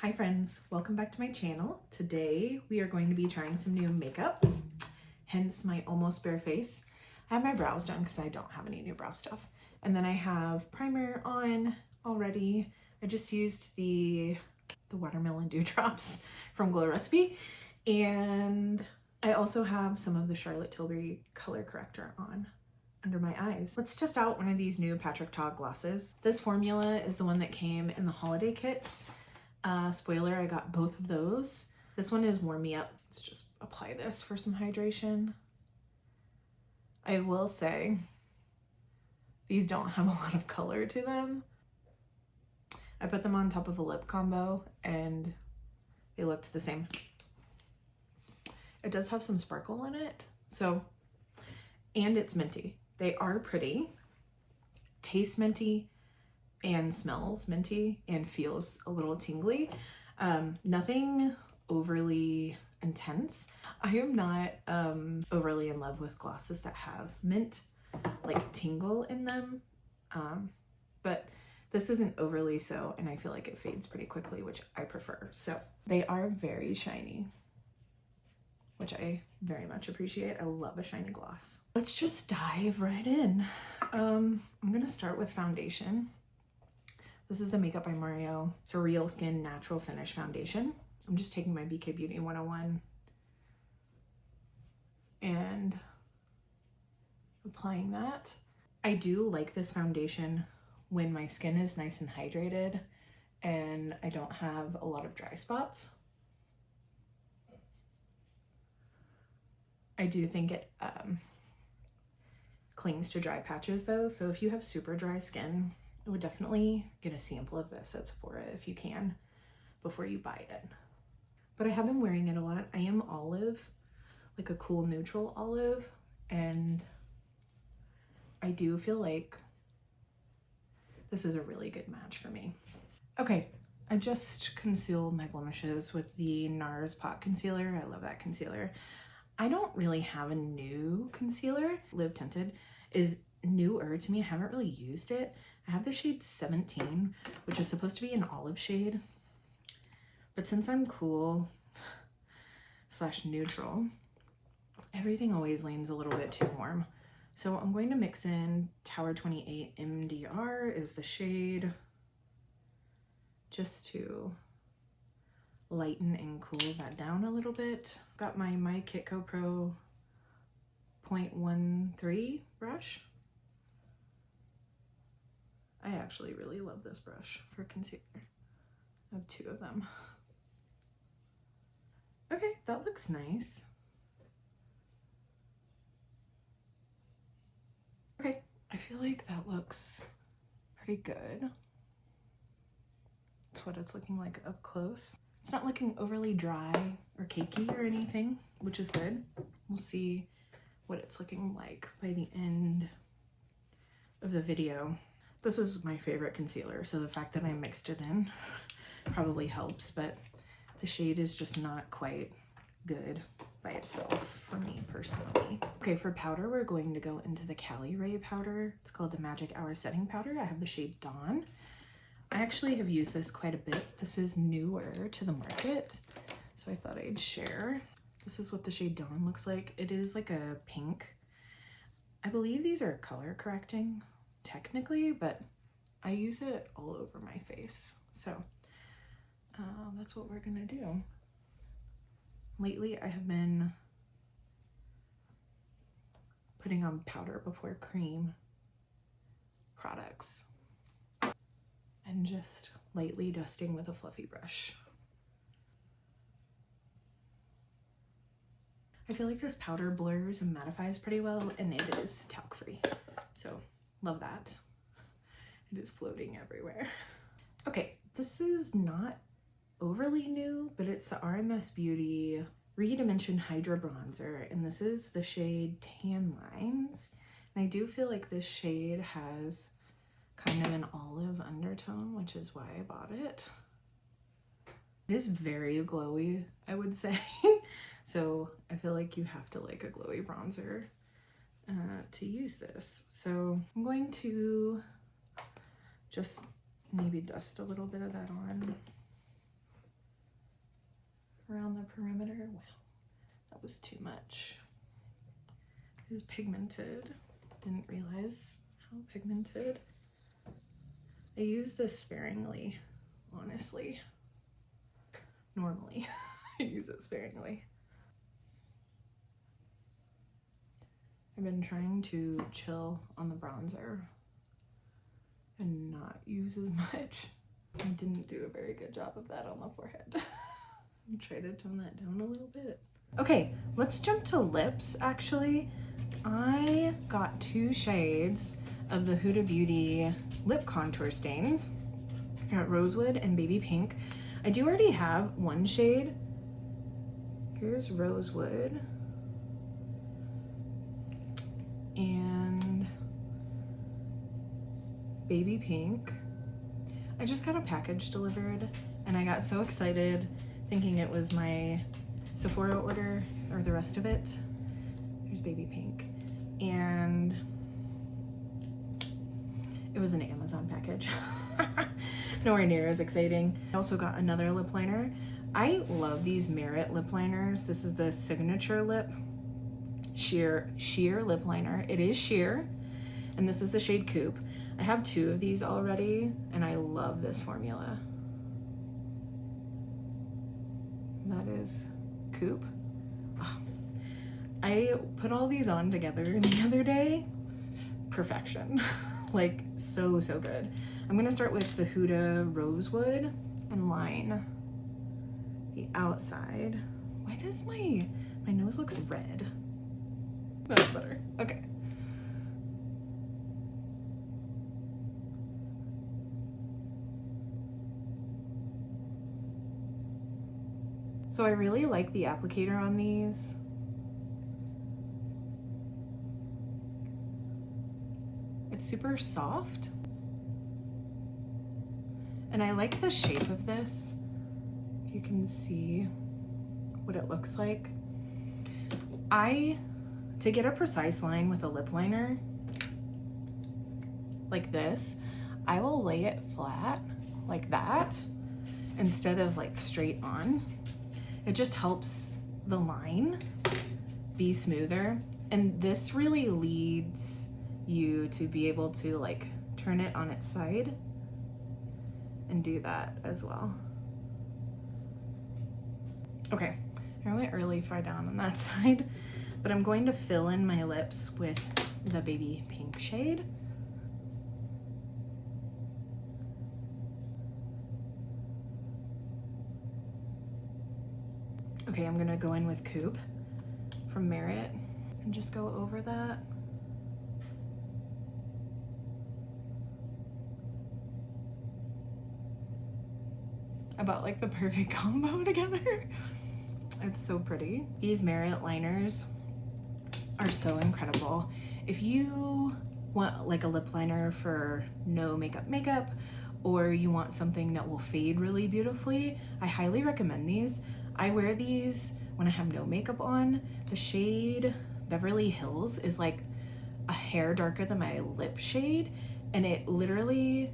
Hi friends, welcome back to my channel. Today we are going to be trying some new makeup, hence my almost bare face. I have my brows done because I don't have any new brow stuff. And then I have primer on already. I just used the watermelon dewdrops from Glow Recipe. And I also have some of the Charlotte Tilbury color corrector on under my eyes. Let's test out one of these new Patrick Ta glosses. This formula is the one that came in the holiday kits. Spoiler, I got both of those. This one is Warm Me Up. Let's just apply this for some hydration. I will say, these don't have a lot of color to them. I put them on top of a lip combo and they looked the same. It does have some sparkle in it, and it's minty. They are pretty, taste minty, and smells minty and feels a little tingly. Nothing overly intense. I am not overly in love with glosses that have mint like tingle in them, but this isn't overly so, and I feel like it fades pretty quickly, which I prefer. So they are very shiny, which I very much appreciate. I love a shiny gloss. Let's just dive right in. I'm gonna start with foundation. This is the Makeup by Mario Surreal Skin Natural Finish Foundation. I'm just taking my BK Beauty 101 and applying that. I do like this foundation when my skin is nice and hydrated and I don't have a lot of dry spots. I do think it clings to dry patches though, so if you have super dry skin, I would definitely get a sample of this at Sephora if you can before you buy it. But I have been wearing it a lot. I am olive, like a cool neutral olive, and I do feel like this is a really good match for me. Okay, I just concealed my blemishes with the NARS Pot Concealer. I love that concealer. I don't really have a new concealer. Live Tinted is newer to me. I haven't really used it. I have the shade 17, which is supposed to be an olive shade. But since I'm cool / neutral, everything always leans a little bit too warm. So I'm going to mix in Tower 28 MDR is the shade, just to lighten and cool that down a little bit. Got my Kitco Pro 0.13 brush. I actually really love this brush for concealer. I have two of them. Okay, that looks nice. Okay, I feel like that looks pretty good. That's what it's looking like up close. It's not looking overly dry or cakey or anything, which is good. We'll see what it's looking like by the end of the video. This is my favorite concealer, so the fact that I mixed it in probably helps, but the shade is just not quite good by itself for me personally. Okay, for powder, we're going to go into the Caliray powder. It's called the Magic Hour Setting Powder. I have the shade Dawn. I actually have used this quite a bit. This is newer to the market, so I thought I'd share. This is what the shade Dawn looks like. It is like a pink. I believe these are color correcting technically, but I use it all over my face. So that's what we're gonna do. Lately, I have been putting on powder before cream products and just lightly dusting with a fluffy brush. I feel like this powder blurs and mattifies pretty well, and it is talc free, so love that. It is floating everywhere. Okay, this is not overly new, but it's the RMS Beauty ReDimenaion Hydra bronzer, and this is the shade Tan Lines. And I do feel like this shade has kind of an olive undertone, which is why I bought it. It is very glowy, I would say. So I feel like you have to like a glowy bronzer to use this. So I'm going to just maybe dust a little bit of that on. perimeter. Wow, that was too much. It is pigmented. Didn't realize how pigmented. I use this sparingly, honestly. Normally, I use it sparingly. I've been trying to chill on the bronzer and not use as much. I didn't do a very good job of that on the forehead. I tried to tone that down a little bit. Okay, let's jump to lips, actually. I got 2 shades of the Huda Beauty lip contour stains. I got Rosewood and Baby Pink. I do already have 1 shade. Here's Rosewood. And Baby Pink. I just got a package delivered and I got so excited thinking it was my Sephora order or the rest of it. Here's Baby Pink. And it was an Amazon package. Nowhere near as exciting. I also got another lip liner. I love these Merit lip liners. This is the Signature Lip Sheer lip liner. It is sheer, and this is the shade Coupe. I have 2 of these already, and I love this formula. That is Coupe. Oh, I put all these on together the other day. Perfection. Like, so good. I'm gonna start with the Huda Rosewood and line the outside. Why does my nose looks red? That's better. Okay. So I really like the applicator on these. It's super soft. And I like the shape of this. If you can see what it looks like. To get a precise line with a lip liner like this, I will lay it flat like that instead of like straight on. It just helps the line be smoother. And this really leads you to be able to like turn it on its side and do that as well. Okay, I went really far down on that side, but I'm going to fill in my lips with the Baby Pink shade. Okay, I'm gonna go in with Coupe from Merit and just go over that. About like the perfect combo together. It's so pretty. These Merit liners are so incredible. If you want like a lip liner for no makeup, or you want something that will fade really beautifully, I highly recommend these. I wear these when I have no makeup on. The shade Beverly Hills is like a hair darker than my lip shade, and it literally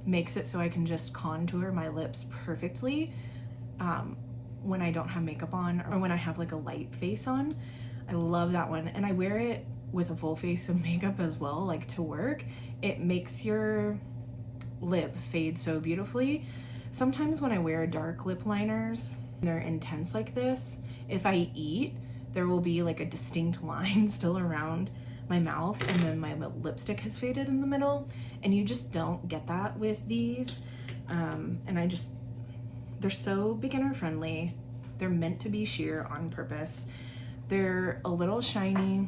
makes it so I can just contour my lips perfectly when I don't have makeup on or when I have like a light face on. I love that one, and I wear it with a full face of makeup as well, like to work. It makes your lip fade so beautifully. Sometimes when I wear dark lip liners, they're intense like this, if I eat, there will be like a distinct line still around my mouth, and then my lipstick has faded in the middle, and you just don't get that with these. And they're so beginner friendly. They're meant to be sheer on purpose. They're a little shiny,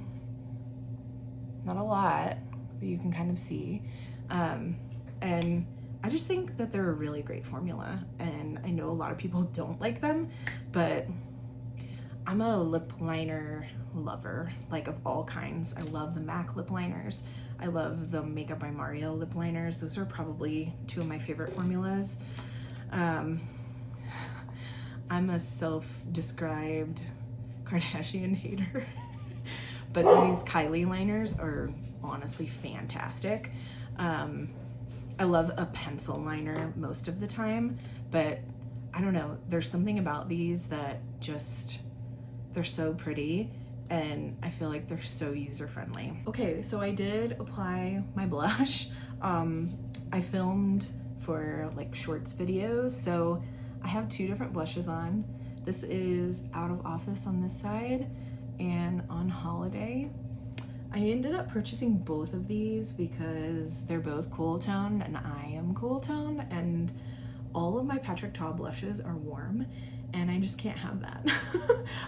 not a lot, but you can kind of see. And I just think that they're a really great formula, and I know a lot of people don't like them, but I'm a lip liner lover, like of all kinds. I love the MAC lip liners. I love the Makeup by Mario lip liners. Those are probably 2 of my favorite formulas. I'm a self-described Kardashian hater, but these Kylie liners are honestly fantastic. I love a pencil liner most of the time, but I don't know, there's something about these that just, they're so pretty, and I feel like they're so user-friendly. Okay, so I did apply my blush. I filmed for like shorts videos, so I have two different blushes on. This is Out of Office on this side and On Holiday. I ended up purchasing both of these because they're both cool tone and I am cool tone, and all of my Patrick Ta blushes are warm and I just can't have that.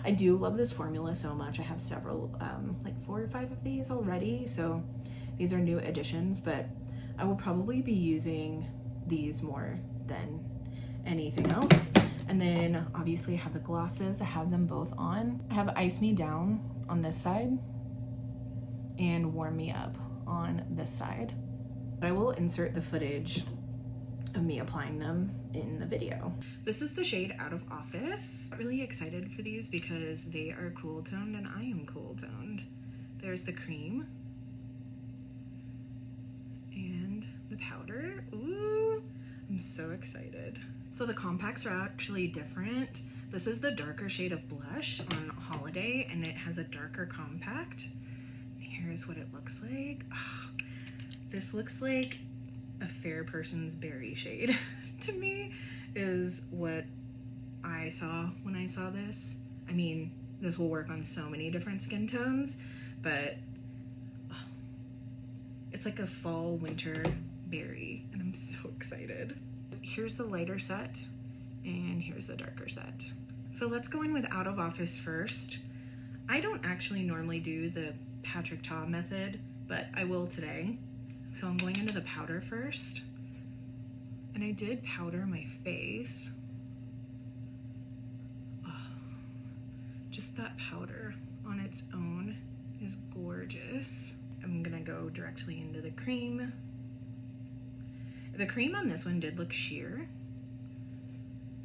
I do love this formula so much. I have several, like 4 or 5 of these already, so these are new additions, but I will probably be using these more than anything else. And then obviously I have the glosses. I have them both on. I have Ice Me Down on this side and Warm Me Up on this side. But I will insert the footage of me applying them in the video. This is the shade Out of Office. I'm really excited for these because they are cool toned and I am cool toned. There's the cream and the powder. Ooh, I'm so excited. So the compacts are actually different. This is the darker shade of blush on Holiday and it has a darker compact. Here's what it looks like. Oh, this looks like a fair person's berry shade to me, is what I saw when I saw this. I mean, this will work on so many different skin tones, but it's like a fall winter berry and I'm so excited. Here's the lighter set and here's the darker set. So let's go in with Out of Office first. I don't actually normally do the Patrick Ta method, but I will today. So I'm going into the powder first. And I did powder my face. Oh, just that powder on its own is gorgeous. I'm gonna go directly into the cream. The cream on this one did look sheer,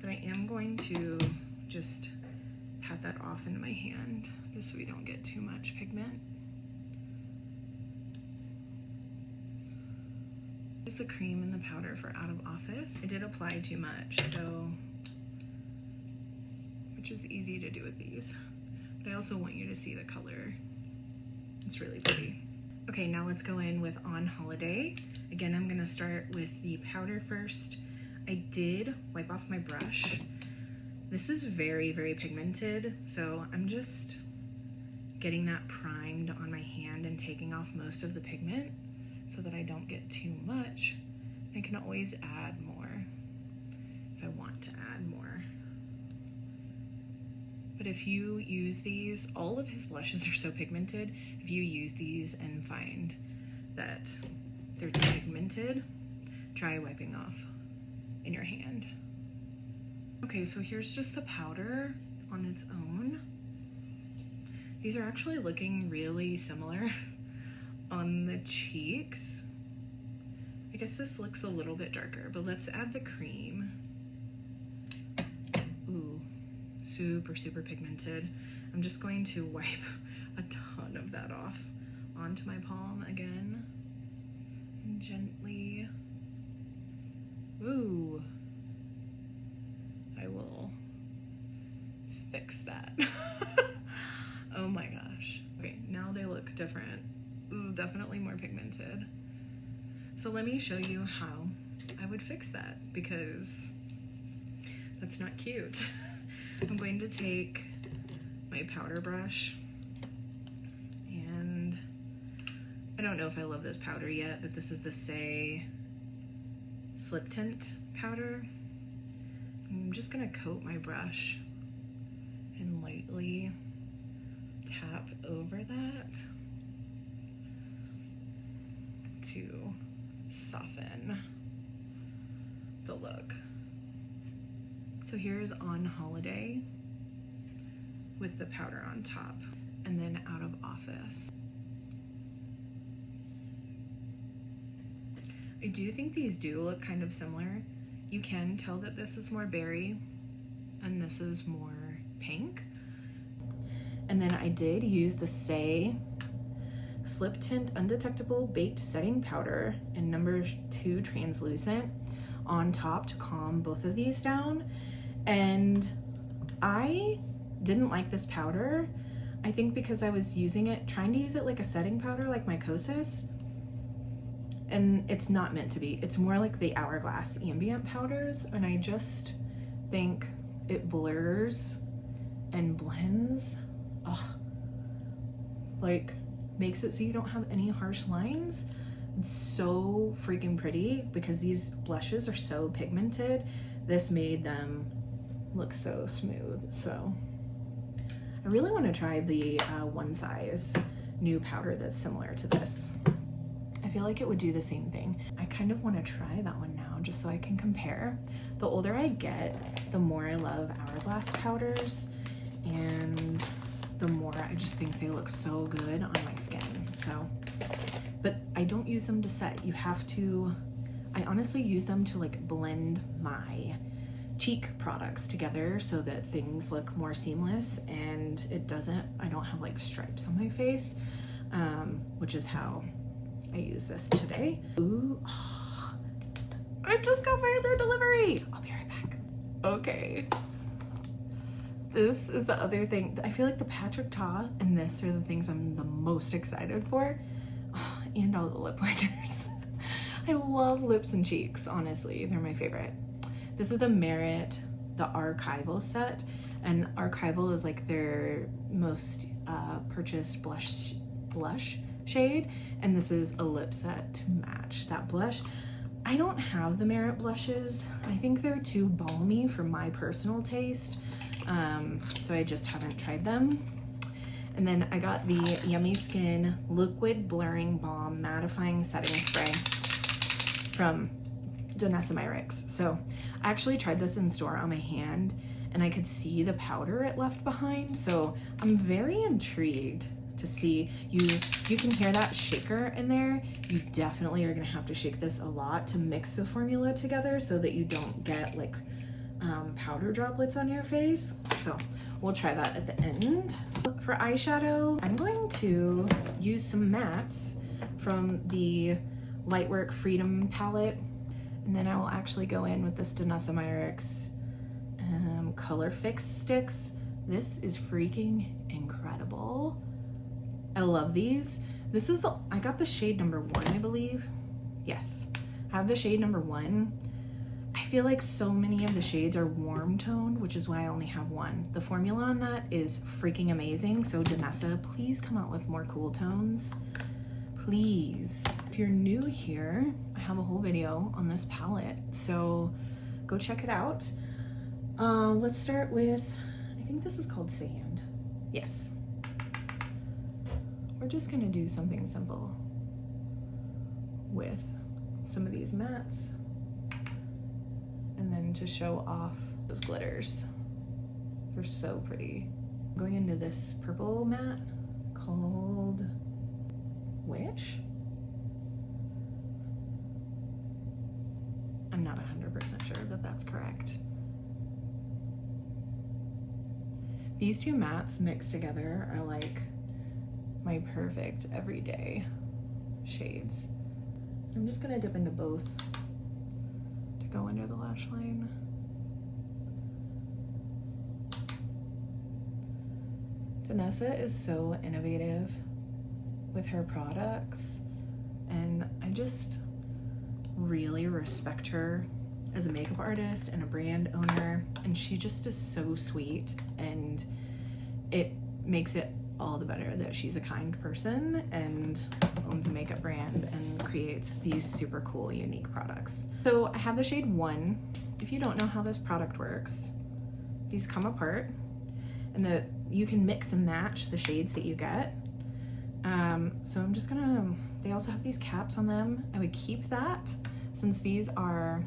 but I am going to just pat that off into my hand just so we don't get too much pigment. Here's the cream and the powder for Out of Office. I did apply too much, so, which is easy to do with these, but I also want you to see the color. It's really pretty. Okay, now let's go in with On Holiday. Again, I'm gonna start with the powder first. I did wipe off my brush. This is very, very pigmented, so I'm just getting that primed on my hand and taking off most of the pigment so that I don't get too much. I can always add more if I want to add more. But if you use these, all of his blushes are so pigmented. If you use these and find that they're too pigmented, try wiping off in your hand. Okay, so here's just the powder on its own. These are actually looking really similar on the cheeks. I guess this looks a little bit darker, but let's add the cream. Ooh, super, super pigmented. I'm just going to wipe a ton of that off onto my palm again. And gently. Ooh. I will fix that. Oh my gosh. Okay, now they look different. Ooh, definitely more pigmented. So let me show you how I would fix that, because that's not cute. I'm going to take my powder brush, and I don't know if I love this powder yet, but this is the Say Slip Tint powder. I'm just gonna coat my brush and lightly tap over that to soften the look. So here's On Holiday with the powder on top, and then Out of Office. I do think these do look kind of similar. You can tell that this is more berry and this is more pink. And then I did use the Say Slip Tint Undetectable Baked Setting Powder in number 2 translucent on top to calm both of these down. And I didn't like this powder. I think because I was trying to use it like a setting powder, like my Kosas. And it's not meant to be. It's more like the Hourglass ambient powders. And I just think it blurs and blends. Ugh. Like, makes it so you don't have any harsh lines. It's so freaking pretty because these blushes are so pigmented. This made them look so smooth. So I really want to try the One Size new powder that's similar to this. I feel like it would do the same thing. I kind of want to try that one now just so I can compare. The older I get, the more I love Hourglass powders, and the more I just think they look so good on my skin. So, but I don't use them to set. I honestly use them to like blend my cheek products together so that things look more seamless and I don't have like stripes on my face, which is how I use this today. Ooh, oh, I just got my other delivery. I'll be right back. Okay. This is the other thing. I feel like the Patrick Ta and this are the things I'm the most excited for. Oh, and all the lip liners. I love lips and cheeks, honestly. They're my favorite. This is the Merit, the Archival set. And Archival is like their most purchased blush shade. And this is a lip set to match that blush. I don't have the Merit blushes. I think they're too balmy for my personal taste. So I just haven't tried them. And then I got the Yummy Skin Liquid Blurring Balm Mattifying Setting Spray from Danessa Myricks. So I actually tried this in store on my hand and I could see the powder it left behind. So I'm very intrigued to see. You can hear that shaker in there. You definitely are gonna have to shake this a lot to mix the formula together so that you don't get like powder droplets on your face. So we'll try that at the end. For eyeshadow, I'm going to use some mattes from the Lightwork Freedom palette, and then I will actually go in with this Danessa Myricks Color Fix sticks. This is freaking incredible. I love these. I got the shade number 1, I believe. Yes, I have the shade number 1. I feel like so many of the shades are warm toned, which is why I only have 1. The formula on that is freaking amazing. So Danessa, please come out with more cool tones, please. If you're new here, I have a whole video on this palette, so go check it out. Let's start with, I think this is called Sand. Yes. We're just gonna do something simple with some of these mattes. And then to show off those glitters. They're so pretty. I'm going into this purple matte called Wish. I'm not 100% sure that that's correct. These two mattes mixed together are like my perfect everyday shades. I'm just gonna dip into both to go under the lash line. Danessa is so innovative with her products, and I just really respect her as a makeup artist and a brand owner, and she just is so sweet, and it makes it all the better that she's a kind person and owns a makeup brand and creates these super cool, unique products. So I have the shade 1. If you don't know how this product works, these come apart, and you can mix and match the shades that you get. So I'm just gonna, they also have these caps on them. I would keep that since these are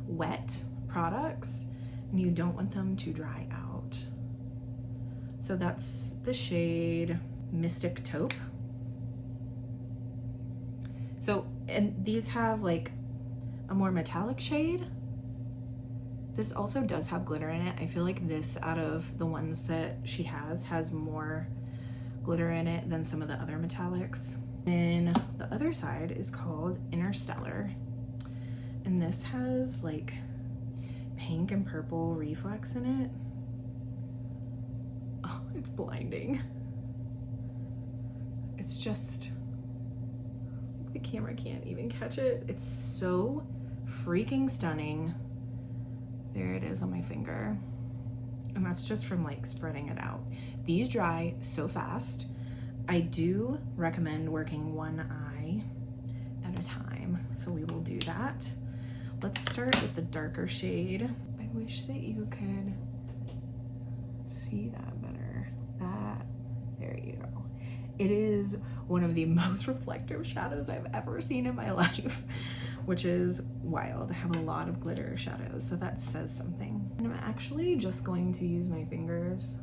wet products and you don't want them to dry out. So that's the shade Mystic Taupe. So, and these have like a more metallic shade. This also does have glitter in it. I feel like this, out of the ones that she has more glitter in it than some of the other metallics. And the other side is called Interstellar. And this has like pink and purple reflex in it. Oh, it's blinding. It's just, the camera can't even catch it. It's so freaking stunning. There it is on my finger. And that's just from like spreading it out. These dry so fast. I do recommend working one eye at a time, so we will do that. Let's start with the darker shade. I wish that you could see that better. There you go. It is one of the most reflective shadows I've ever seen in my life, which is wild. I have a lot of glitter shadows, so that says something. And I'm actually just going to use my fingers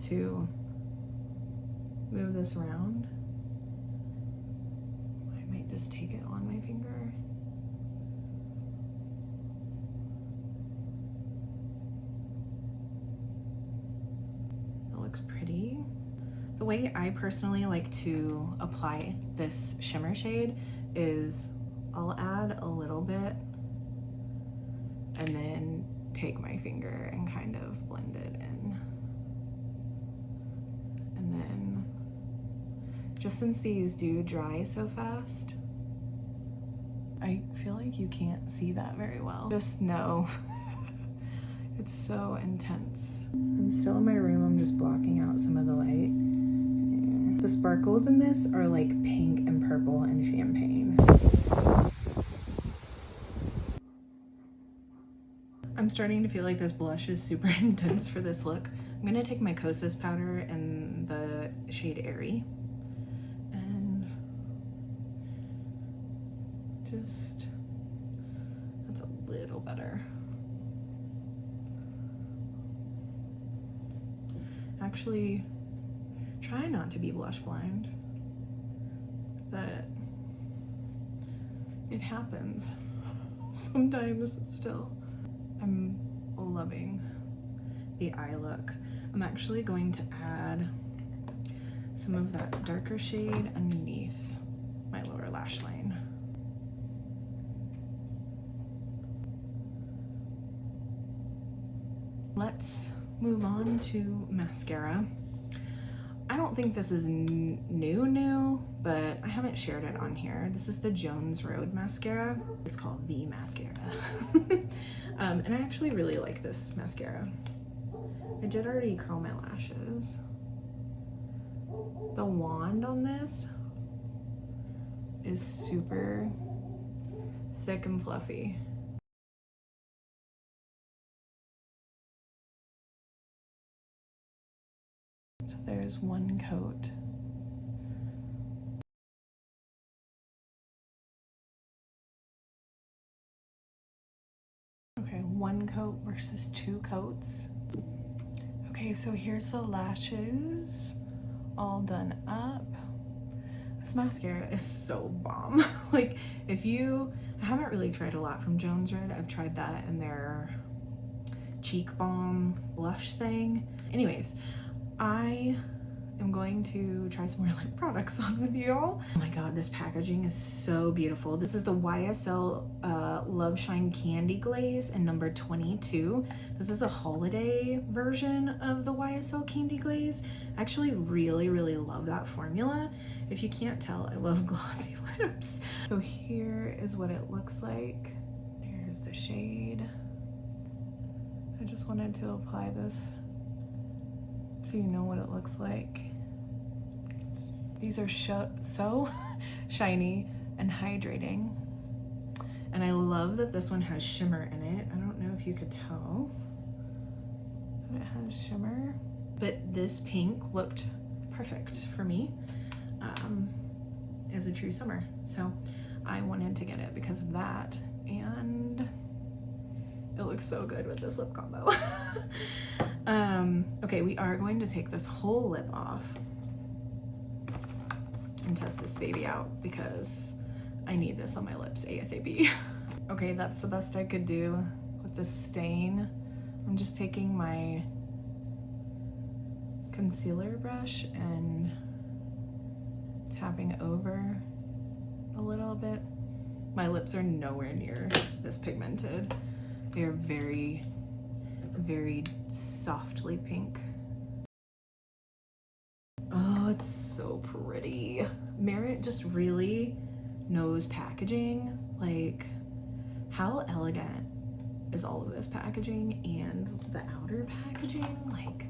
to move this around. I might just take it on my finger. That looks pretty. The way I personally like to apply this shimmer shade is I'll add a little bit and then take my finger and kind of blend it in. And then, just since these do dry so fast, I feel like you can't see that very well. Just know it's so intense. I'm still in my room, I'm just blocking out some of the light. Yeah. The sparkles in this are like pink and purple and champagne. I'm starting to feel like this blush is super intense for this look. I'm gonna take my Kosas powder in the shade Airy and just, that's a little better. Actually, try not to be blush blind, but it happens sometimes still. I'm loving the eye look. I'm actually going to add some of that darker shade underneath my lower lash line. Let's move on to mascara. I don't think this is new, but I haven't shared it on here. This is the Jones Road mascara. It's called the mascara. And I actually really like this mascara. I did already curl my lashes. The wand on this is super thick and fluffy. So there's one coat. Okay, one coat versus two coats. Okay, so here's the lashes all done up. This mascara is so bomb. Like, I haven't really tried a lot from Jones Road. I've tried that in their cheek balm blush thing. Anyways, I am going to try some more lip products on with y'all. Oh my god, this packaging is so beautiful. This is the YSL Love Shine Candy Glaze in number 22. This is a holiday version of the YSL Candy Glaze. I actually really love that formula. If you can't tell, I love glossy lips. So here is what it looks like. Here's the shade. I just wanted to apply this so you know what it looks like. These are so shiny and hydrating. And I love that this one has shimmer in it. I don't know if you could tell that it has shimmer, but this pink looked perfect for me as a true summer. So I wanted to get it because of that. And it looks so good with this lip combo. Okay, we are going to take this whole lip off and test this baby out because I need this on my lips ASAP. Okay, that's the best I could do with this stain. I'm just taking my concealer brush and tapping over a little bit My lips are nowhere near this pigmented. They are very, very softly pink. Oh, it's so pretty. Merit just really knows packaging. Like, how elegant is all of this packaging, and the outer packaging? Like,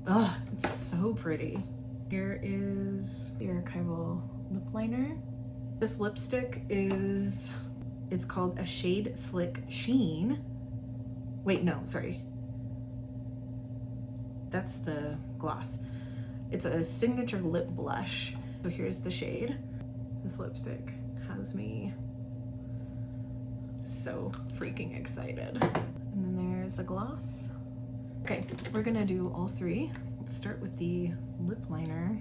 oh, it's so pretty. Here is the archival lip liner. This lipstick is, it's called a Shade Slick Sheen. Wait, no, sorry. That's the gloss. It's a signature lip blush. So here's the shade. This lipstick has me so freaking excited. And then there's the gloss. Okay, we're gonna do all three. Let's start with the lip liner.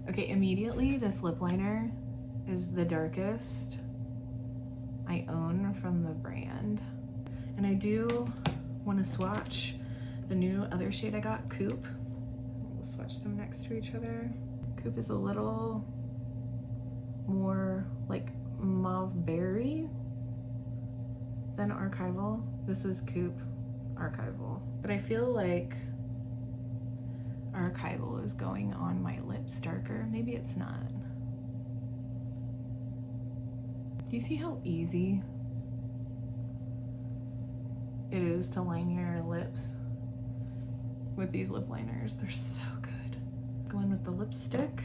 Okay, immediately this lip liner is the darkest I own from the brand. And I do want to swatch the new other shade I got, Coupe. We'll swatch them next to each other. Coupe is a little more like mauve berry than archival. This is Coupe archival. But I feel like archival is going on my lips darker. Maybe it's not. Do you see how easy it is to line your lips with these lip liners? They're so good. Go in with the lipstick.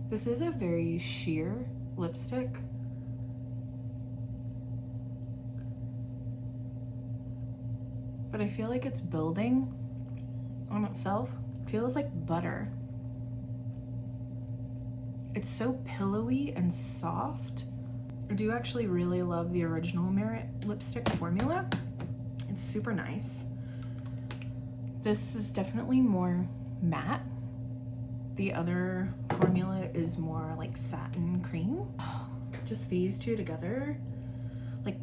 This is a very sheer lipstick. But I feel like it's building on itself. It feels like butter. It's so pillowy and soft. I do actually really love the original Merit lipstick formula. It's super nice. This is definitely more matte. The other formula is more like satin cream. Just these two together, like,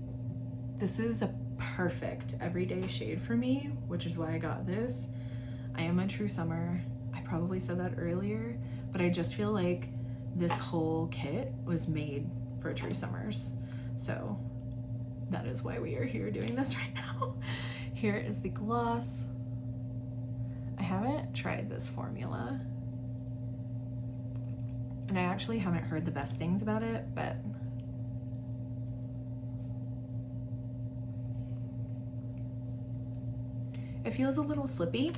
this is a perfect everyday shade for me, which is why I got this. I am a true summer. I probably said that earlier, but I just feel like this whole kit was made for true summers. So that is why we are here doing this right now. Here is the gloss. I haven't tried this formula, and I actually haven't heard the best things about it, but it feels a little slippy.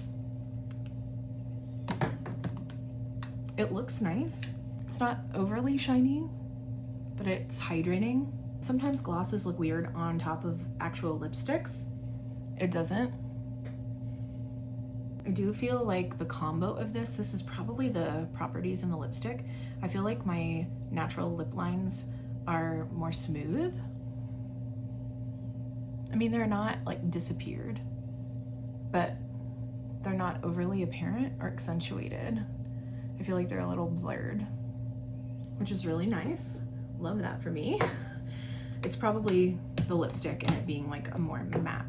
It looks nice. It's not overly shiny, but it's hydrating. Sometimes glosses look weird on top of actual lipsticks. It doesn't. I do feel like the combo of this is probably the properties in the lipstick. I feel like my natural lip lines are more smooth. I mean, they're not like disappeared, but they're not overly apparent or accentuated. I feel like they're a little blurred, which is really nice. Love that for me. It's probably the lipstick and it being like a more matte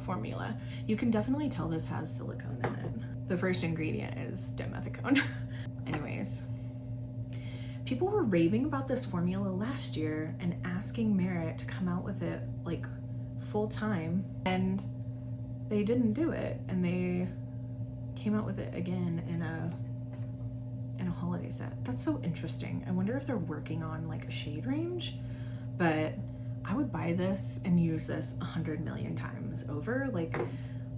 formula. You can definitely tell this has silicone in it. The first ingredient is dimethicone. Anyways, people were raving about this formula last year and asking Merit to come out with it like full time, and they didn't do it, and they came out with it again in a holiday set. That's so interesting. I wonder if they're working on like a shade range, but I would buy this and use this 100 million times over. Like,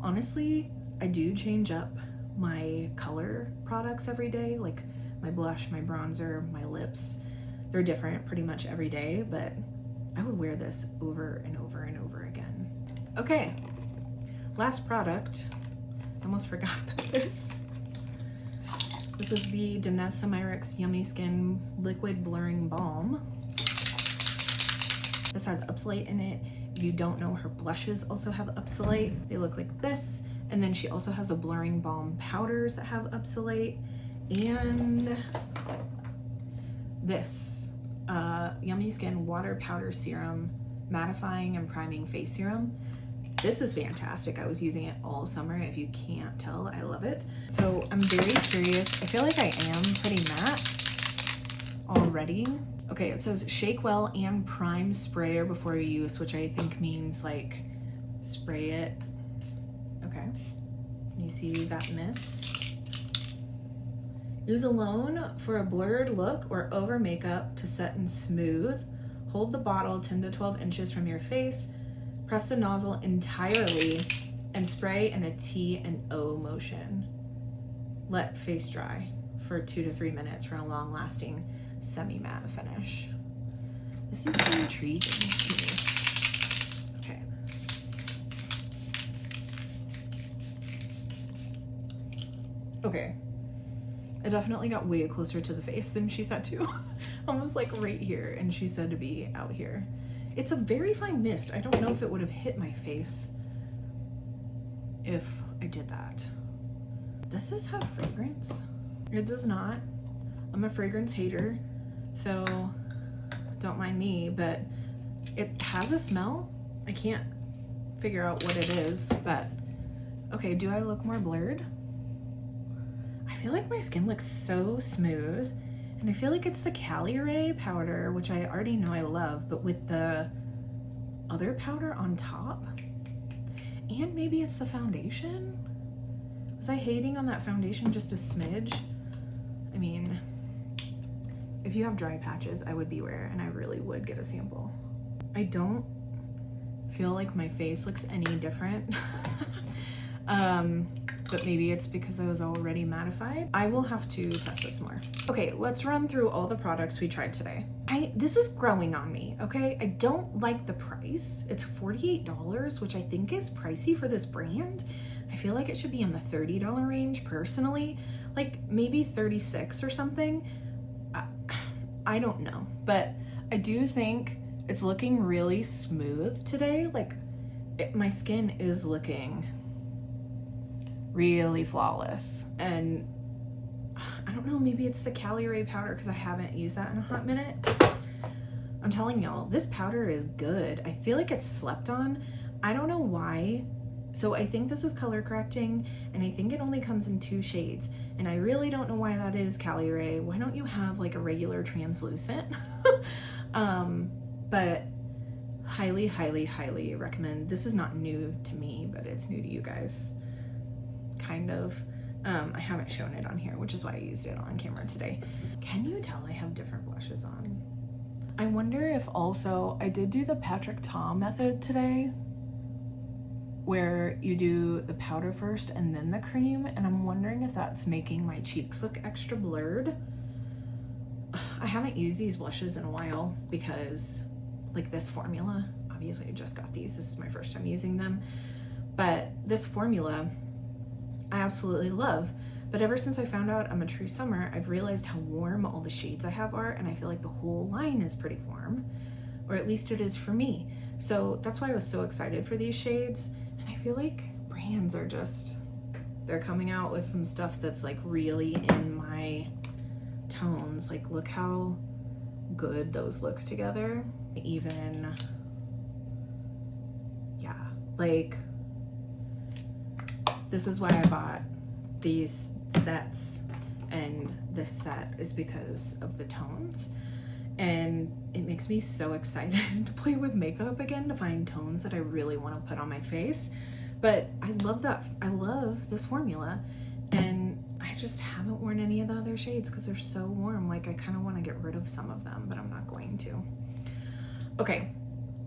honestly, I do change up my color products every day, like my blush, my bronzer, my lips. They're different pretty much every day, but I would wear this over and over and over again. Okay, last product. I almost forgot about this. This is the Danessa Myricks Yummy Skin Liquid Blurring Balm. This has Upsolate in it. If you don't know, her blushes also have Upsolate. They look like this. And then she also has the blurring balm powders that have Upsolate. And this Yummy Skin Water Powder Serum mattifying and priming face serum. This is fantastic. I was using it all summer. If you can't tell, I love it. So I'm very curious. I feel like I am pretty matte already. Okay, it says shake well and prime sprayer before you use, which I think means like spray it. Okay, you see that mist? Use alone for a blurred look or over makeup to set and smooth. Hold the bottle 10 to 12 inches from your face. Press the nozzle entirely and spray in a T and O motion. Let face dry for 2 to 3 minutes for a long-lasting semi-matte finish. This is intriguing to me. Okay. Okay. It definitely got way closer to the face than she said to. Almost like right here, and she said to be out here. It's a very fine mist. I don't know if it would have hit my face if I did that. Does this have fragrance? It does not. I'm a fragrance hater, so don't mind me, but it has a smell. I can't figure out what it is, but okay, do I look more blurred? I feel like my skin looks so smooth, and I feel like it's the Caliray powder, which I already know I love, but with the other powder on top. And maybe it's the foundation? Was I hating on that foundation just a smidge? I mean, if you have dry patches, I would beware, and I really would get a sample. I don't feel like my face looks any different. But maybe it's because I was already mattified. I will have to test this more. Okay, let's run through all the products we tried today. This is growing on me, okay? I don't like the price. It's $48, which I think is pricey for this brand. I feel like it should be in the $30 range personally, like maybe 36 or something. I don't know, but I do think it's looking really smooth today. Like my skin is looking really flawless, and I don't know, maybe it's the Caliray powder because I haven't used that in a hot minute. I'm telling y'all, this powder is good. I feel like it's slept on. I don't know why. So I think this is color correcting, and I think it only comes in 2 shades, and I really don't know why that is, Caliray. Why don't you have like a regular translucent? But highly, highly, highly recommend. This is not new to me, but it's new to you guys. Kind of. I haven't shown it on here, which is why I used it on camera today. Can you tell I have different blushes on? I wonder if also, I did do the Patrick Ta method today, where you do the powder first and then the cream, and I'm wondering if that's making my cheeks look extra blurred. I haven't used these blushes in a while because like this formula, obviously I just got these, this is my first time using them, but this formula I absolutely love. But ever since I found out I'm a true summer, I've realized how warm all the shades I have are, and I feel like the whole line is pretty warm, or at least it is for me. So that's why I was so excited for these shades, and I feel like brands are just, they're coming out with some stuff that's like really in my tones. Like look how good those look together. Even, yeah, like this is why I bought these sets, and this set is because of the tones, and it makes me so excited to play with makeup again, to find tones that I really want to put on my face. But I love that, I love this formula, and I just haven't worn any of the other shades because they're so warm. Like I kind of want to get rid of some of them, but I'm not going to. Okay,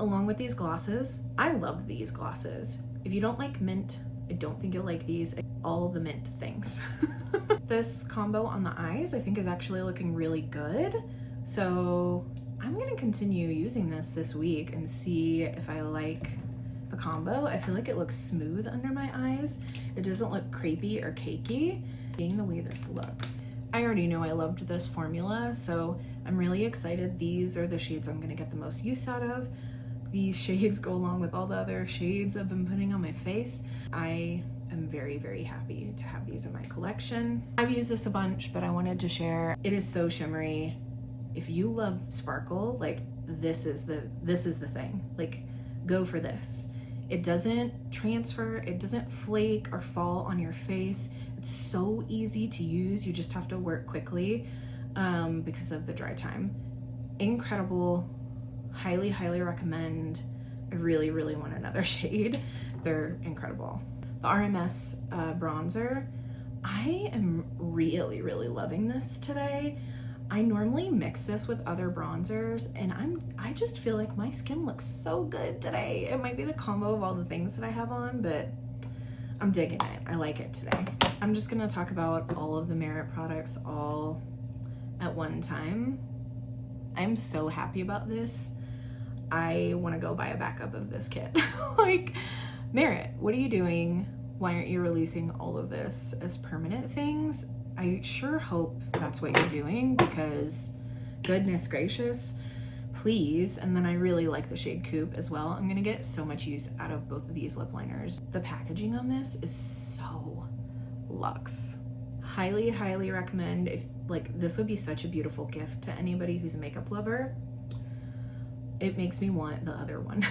along with these glosses, I love these glosses. If you don't like mint, I don't think you'll like these. All the mint things. This combo on the eyes I think is actually looking really good, so I'm gonna continue using this week and see if I like the combo. I feel like it looks smooth under my eyes. It doesn't look crepey or cakey, being the way this looks. I already know I loved this formula, so I'm really excited. These are the shades I'm gonna get the most use out of. These shades go along with all the other shades I've been putting on my face. I am very, very happy to have these in my collection. I've used this a bunch, but I wanted to share. It is so shimmery. If you love sparkle, like this is the thing. Like, go for this. It doesn't transfer, it doesn't flake or fall on your face. It's so easy to use. You just have to work quickly because of the dry time. Incredible. Highly, highly recommend. I really, really want another shade. They're incredible. The RMS bronzer, I am really, really loving this today. I normally mix this with other bronzers and I just feel like my skin looks so good today. It might be the combo of all the things that I have on, but I'm digging it. I like it today. I'm just gonna talk about all of the Merit products all at one time. I'm so happy about this. I wanna go buy a backup of this kit. Like, Merit, what are you doing? Why aren't you releasing all of this as permanent things? I sure hope that's what you're doing, because goodness gracious, please. And then I really like the shade Coupe as well. I'm gonna get so much use out of both of these lip liners. The packaging on this is so luxe. Highly, highly recommend. If like, this would be such a beautiful gift to anybody who's a makeup lover. It makes me want the other one.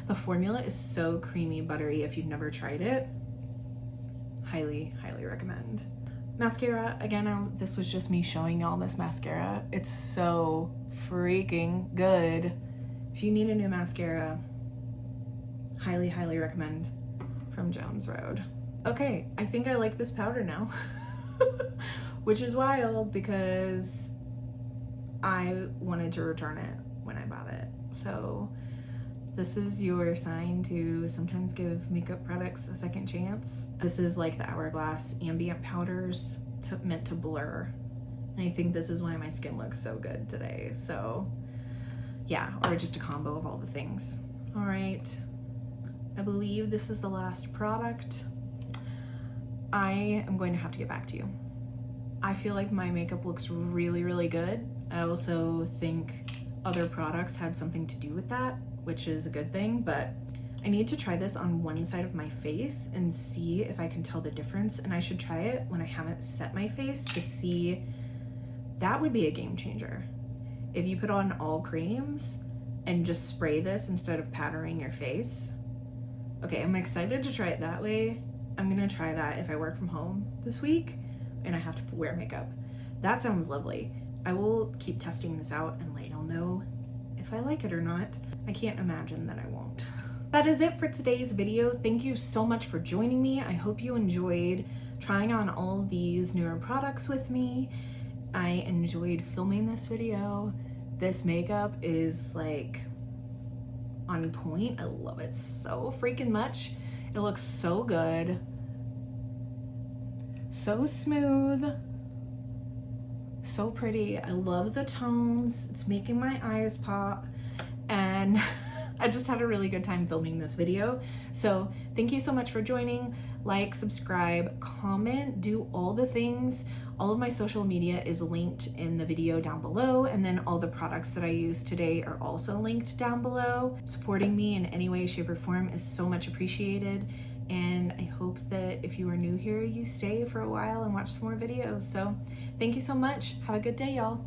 The formula is so creamy, buttery. If you've never tried it, highly, highly recommend. Mascara, again, this was just me showing y'all this mascara. It's so freaking good. If you need a new mascara, highly, highly recommend from Jones Road. Okay, I think I like this powder now, which is wild because I wanted to return it when I bought it. So this is your sign to sometimes give makeup products a second chance. This is like the Hourglass ambient powders meant to blur. And I think this is why my skin looks so good today. So yeah, or just a combo of all the things. All right, I believe this is the last product. I am going to have to get back to you. I feel like my makeup looks really, really good. I also think other products had something to do with that, which is a good thing, but I need to try this on one side of my face and see if I can tell the difference. And I should try it when I haven't set my face to see. That would be a game changer. If you put on all creams and just spray this instead of powdering your face. Okay, I'm excited to try it that way. I'm gonna try that if I work from home this week and I have to wear makeup. That sounds lovely. I will keep testing this out and let y'all know if I like it or not. I can't imagine that I won't. That is it for today's video. Thank you so much for joining me. I hope you enjoyed trying on all these newer products with me. I enjoyed filming this video. This makeup is like on point. I love it so freaking much. It looks so good. So smooth. So pretty. I love the tones. It's making my eyes pop. And I just had a really good time filming this video. So thank you so much for joining. Like, subscribe, comment, do all the things. All of my social media is linked in the video down below, and then all the products that I used today are also linked down below. Supporting me in any way, shape, or form is so much appreciated, and I hope that if you are new here, you stay for a while and watch some more videos. So thank you so much. Have a good day, y'all.